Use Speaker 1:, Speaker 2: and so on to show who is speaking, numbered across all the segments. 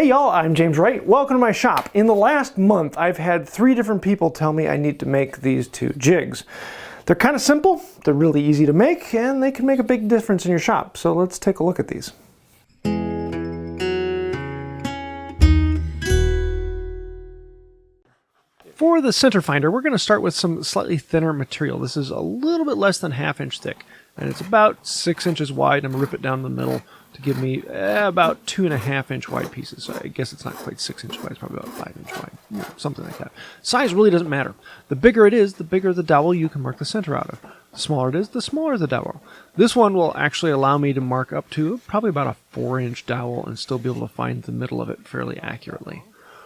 Speaker 1: Hey y'all, I'm James Wright. Welcome to my shop. In the last month, I've had 3 different people tell me I need to make these 2 jigs. They're kind of simple, they're really easy to make, and they can make a big difference in your shop. So let's take a look at these. For the center finder, we're going to start with some slightly thinner material. This is a little bit less than 1/2 inch thick, and it's about 6 inches wide. I'm going to rip it down the middle to give me about 2.5 inch wide pieces. So I guess it's not quite 6 inch wide, it's probably about 5 inch wide, something like that. Size really doesn't matter. The bigger it is, the bigger the dowel you can mark the center out of. The smaller it is, the smaller the dowel. This one will actually allow me to mark up to probably about a 4-inch dowel and still be able to find the middle of it fairly accurately.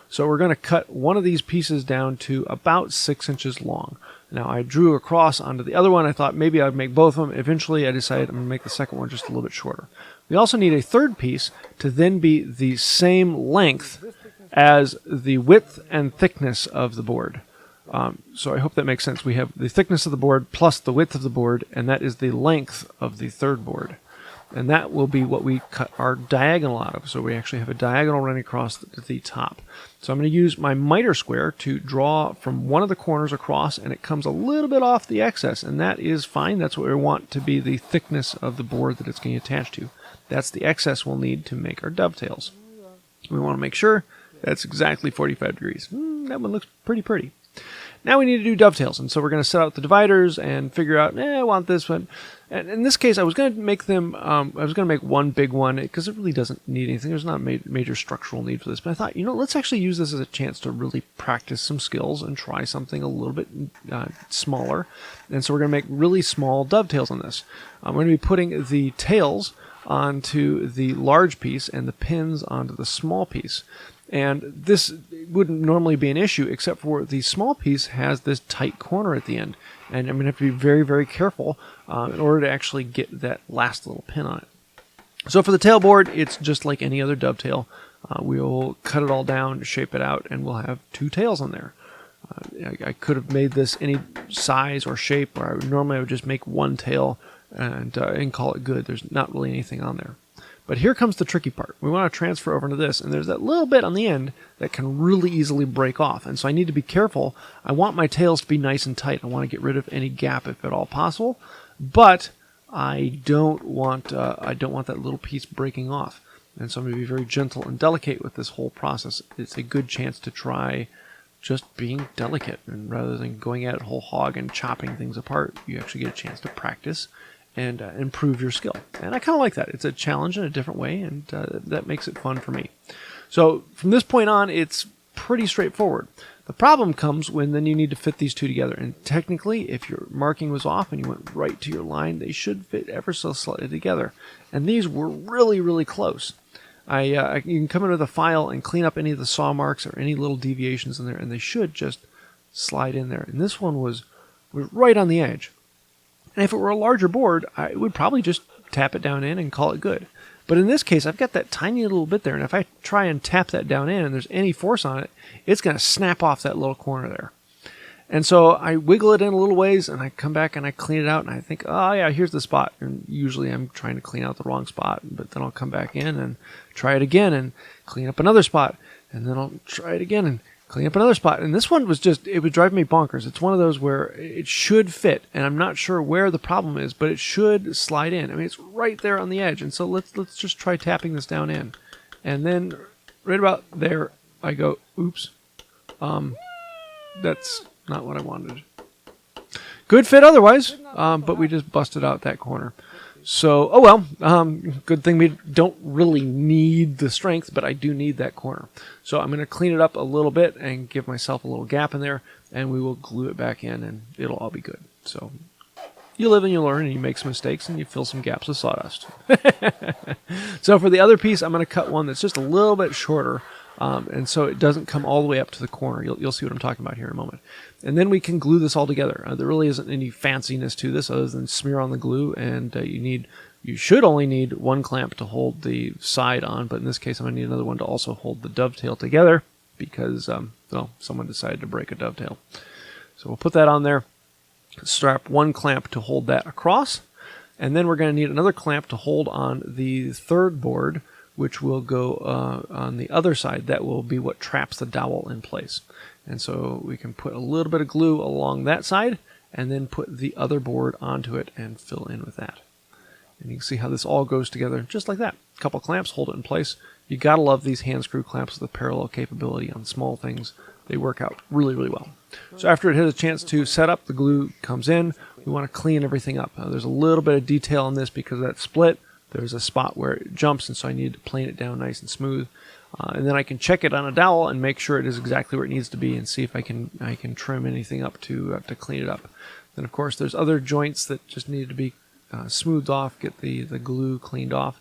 Speaker 1: So we're going to cut one of these pieces down to about 6 inches long. Now I drew across onto the other one. I thought maybe I'd make both of them. Eventually I decided I'm going to make the second one just a little bit shorter. We also need a third piece to then be the same length as the width and thickness of the board. So I hope that makes sense. We have the thickness of the board plus the width of the board, and that is the length of the third board. And that will be what we cut our diagonal out of. So we actually have a diagonal running across the top. So I'm going to use my miter square to draw from one of the corners across, and it comes a little bit off the excess, and that is fine. That's what we want to be the thickness of the board that it's going to attach to. That's the excess we'll need to make our dovetails. We want to make sure that's exactly 45 degrees. That one looks pretty. Now we need to do dovetails, and so we're going to set out the dividers and figure out, I want this one. And in this case, I was going to make them, I was going to make one big one, because it really doesn't need anything. There's not a major structural need for this. But I thought, let's actually use this as a chance to really practice some skills and try something a little bit smaller. And so we're going to make really small dovetails on this. We're going to be putting the tails onto the large piece and the pins onto the small piece. And this wouldn't normally be an issue, except for the small piece has this tight corner at the end. And I'm going to have to be very, very careful in order to actually get that last little pin on it. So for the tailboard, it's just like any other dovetail. We'll cut it all down, shape it out, and we'll have 2 tails on there. I could have made this any size or shape, where normally I would just make 1 tail and call it good. There's not really anything on there. But here comes the tricky part. We want to transfer over into this, and there's that little bit on the end that can really easily break off. And so I need to be careful. I want my tails to be nice and tight. I want to get rid of any gap if at all possible. But I don't want that little piece breaking off. And so I'm going to be very gentle and delicate with this whole process. It's a good chance to try just being delicate. And rather than going at it whole hog and chopping things apart, you actually get a chance to practice and improve your skill. And I kind of like that. It's a challenge in a different way, and that makes it fun for me. So from this point on, it's pretty straightforward. The problem comes when then you need to fit these 2 together. And technically, if your marking was off and you went right to your line, they should fit ever so slightly together. And these were really, really close. You can come in with a file and clean up any of the saw marks or any little deviations in there, and they should just slide in there. And this one was right on the edge. And if it were a larger board, I would probably just tap it down in and call it good. But in this case, I've got that tiny little bit there, and if I try and tap that down in and there's any force on it, it's going to snap off that little corner there. And so I wiggle it in a little ways, and I come back and I clean it out, and I think, oh yeah, here's the spot. And usually I'm trying to clean out the wrong spot, but then I'll come back in and try it again and clean up another spot. And then I'll try it again and clean up another spot. And this one was it would drive me bonkers. It's one of those where it should fit, and I'm not sure where the problem is, but it should slide in. I mean, it's right there on the edge. And so let's just try tapping this down in. And then right about there, I go, oops. That's not what I wanted. Good fit otherwise, but we just busted out that corner. So, oh well, good thing we don't really need the strength, but I do need that corner. So I'm going to clean it up a little bit and give myself a little gap in there, and we will glue it back in, and it'll all be good. So you live and you learn, and you make some mistakes, and you fill some gaps with sawdust. So for the other piece, I'm going to cut one that's just a little bit shorter, and so it doesn't come all the way up to the corner. You'll see what I'm talking about here in a moment. And then we can glue this all together. There really isn't any fanciness to this other than smear on the glue, and you should only need 1 clamp to hold the side on, but in this case I'm going to need another one to also hold the dovetail together because someone decided to break a dovetail. So we'll put that on there, strap 1 clamp to hold that across, and then we're going to need another clamp to hold on the third board which will go on the other side. That will be what traps the dowel in place. And so we can put a little bit of glue along that side and then put the other board onto it and fill in with that. And you can see how this all goes together just like that. A couple clamps hold it in place. You gotta love these hand screw clamps with the parallel capability on small things. They work out really, really well. So after it has a chance to set up, the glue comes in. We want to clean everything up. There's a little bit of detail on this because of that split. There's a spot where it jumps, and so I need to plane it down nice and smooth. And then I can check it on a dowel and make sure it is exactly where it needs to be, and see if I can trim anything up to clean it up. Then of course there's other joints that just need to be smoothed off, get the glue cleaned off,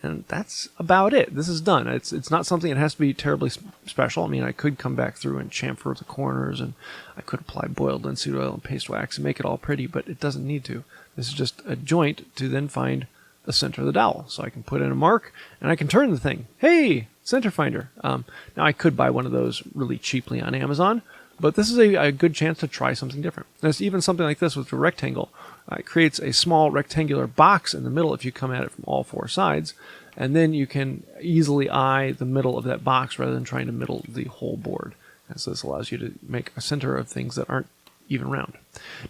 Speaker 1: and that's about it. This is done. It's not something that has to be terribly special. I mean, I could come back through and chamfer the corners, and I could apply boiled linseed oil and paste wax and make it all pretty, but it doesn't need to. This is just a joint to then find the center of the dowel. So I can put in a mark, and I can turn the thing. Hey, center finder. Now I could buy one of those really cheaply on Amazon, but this is a good chance to try something different. There's even something like this with a rectangle. It creates a small rectangular box in the middle if you come at it from all four sides, and then you can easily eye the middle of that box rather than trying to middle the whole board. And so this allows you to make a center of things that aren't even round.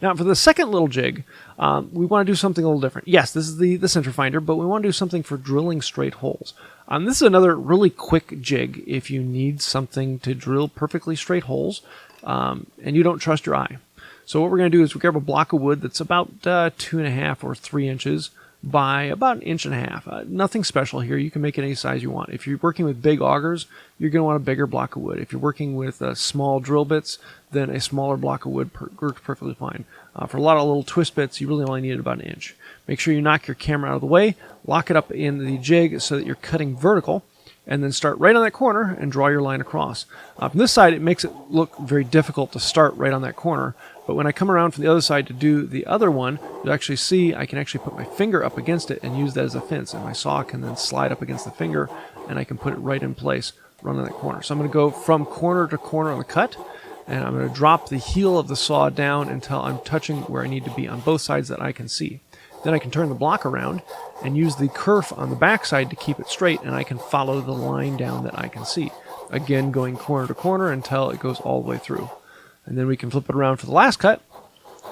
Speaker 1: Now for the second little jig, we want to do something a little different. Yes, this is the center finder, but we want to do something for drilling straight holes. This is another really quick jig if you need something to drill perfectly straight holes and you don't trust your eye. So what we're going to do is we grab a block of wood that's about 2.5 or 3 inches by about 1.5 inches. Nothing special here. You can make it any size you want. If you're working with big augers, you're going to want a bigger block of wood. If you're working with small drill bits, then a smaller block of wood works perfectly fine. For a lot of little twist bits, you really only need about 1 inch. Make sure you knock your camera out of the way, lock it up in the jig so that you're cutting vertical, and then start right on that corner and draw your line across. From this side, it makes it look very difficult to start right on that corner, but when I come around from the other side to do the other one, you'll actually see I can actually put my finger up against it and use that as a fence, and my saw can then slide up against the finger, and I can put it right in place, run on that corner. So I'm going to go from corner to corner on the cut, and I'm going to drop the heel of the saw down until I'm touching where I need to be on both sides that I can see. Then I can turn the block around and use the kerf on the back side to keep it straight, and I can follow the line down that I can see. Again, going corner to corner until it goes all the way through. And then we can flip it around for the last cut,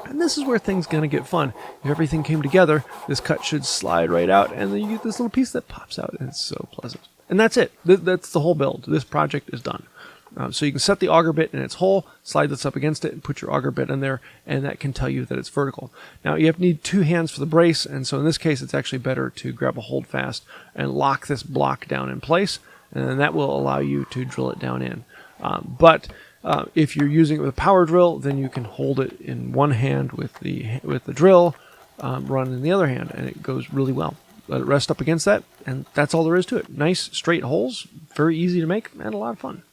Speaker 1: and this is where things are going to get fun. If everything came together, this cut should slide right out, and then you get this little piece that pops out, and it's so pleasant. And that's it. That's the whole build. This project is done. So you can set the auger bit in its hole, slide this up against it, and put your auger bit in there, and that can tell you that it's vertical. Now you need 2 hands for the brace, and so in this case it's actually better to grab a hold fast and lock this block down in place, and then that will allow you to drill it down in. But if you're using it with a power drill, then you can hold it in one hand with the drill, run in the other hand, and it goes really well. Let it rest up against that, and that's all there is to it. Nice straight holes, very easy to make, and a lot of fun.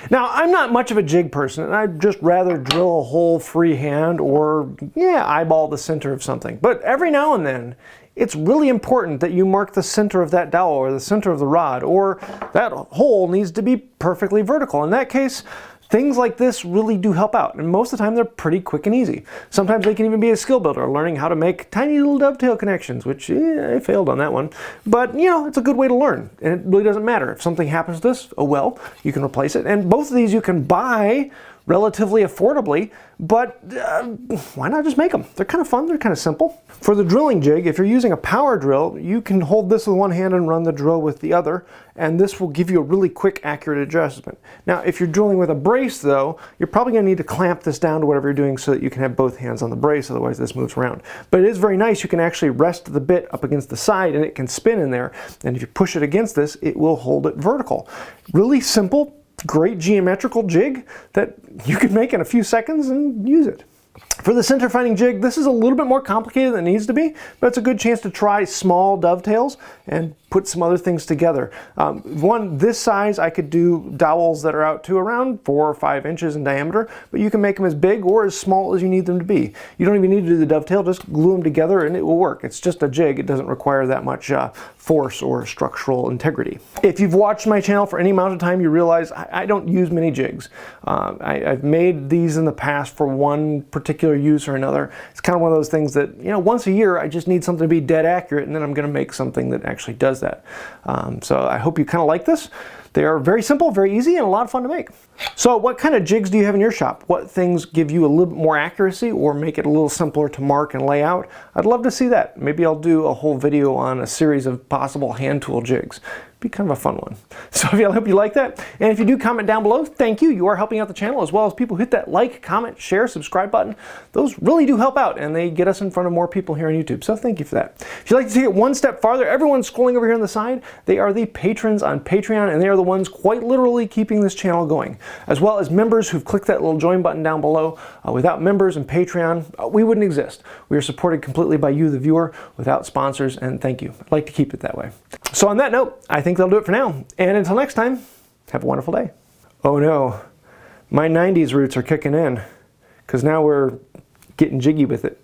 Speaker 1: Now, I'm not much of a jig person, and I'd just rather drill a hole freehand or, eyeball the center of something. But every now and then, it's really important that you mark the center of that dowel or the center of the rod, or that hole needs to be perfectly vertical. In that case, things like this really do help out, and most of the time they're pretty quick and easy. Sometimes they can even be a skill builder, learning how to make tiny little dovetail connections, which I failed on that one. But, it's a good way to learn, and it really doesn't matter. If something happens to this, oh well, you can replace it. And both of these you can buy relatively affordably, but why not just make them? They're kind of fun, they're kind of simple. For the drilling jig, if you're using a power drill, you can hold this with one hand and run the drill with the other, and this will give you a really quick, accurate adjustment. Now, if you're drilling with a brace, though, you're probably going to need to clamp this down to whatever you're doing so that you can have both hands on the brace, otherwise this moves around. But it is very nice. You can actually rest the bit up against the side, and it can spin in there, and if you push it against this, it will hold it vertical. Really simple, great geometrical jig that you can make in a few seconds and use it. For the center finding jig, this is a little bit more complicated than it needs to be, but it's a good chance to try small dovetails and put some other things together. One this size, I could do dowels that are out to around 4 or 5 inches in diameter, but you can make them as big or as small as you need them to be. You don't even need to do the dovetail, just glue them together and it will work. It's just a jig, it doesn't require that much force or structural integrity. If you've watched my channel for any amount of time, you realize I don't use many jigs. I've made these in the past for one particular particular use or another. It's kind of one of those things that, you know, once a year I just need something to be dead accurate, and then I'm going to make something that actually does that. So I hope you kind of like this. They are very simple, very easy, and a lot of fun to make. So what kind of jigs do you have in your shop? What things give you a little bit more accuracy or make it a little simpler to mark and lay out? I'd love to see that. Maybe I'll do a whole video on a series of possible hand tool jigs. Be kind of a fun one. So I hope you like that. And if you do, comment down below. Thank you. You are helping out the channel, as well as people who hit that like, comment, share, subscribe button. Those really do help out, and they get us in front of more people here on YouTube. So thank you for that. If you'd like to take it one step farther, everyone's scrolling over here on the side. They are the patrons on Patreon, and they are the ones quite literally keeping this channel going, as well as members who've clicked that little join button down below. Without members and Patreon, we wouldn't exist. We are supported completely by you, the viewer, without sponsors, and thank you. I'd like to keep it that way. So on that note, I think that'll do it for now. And until next time, have a wonderful day. Oh no, my 90s roots are kicking in, because now we're getting jiggy with it.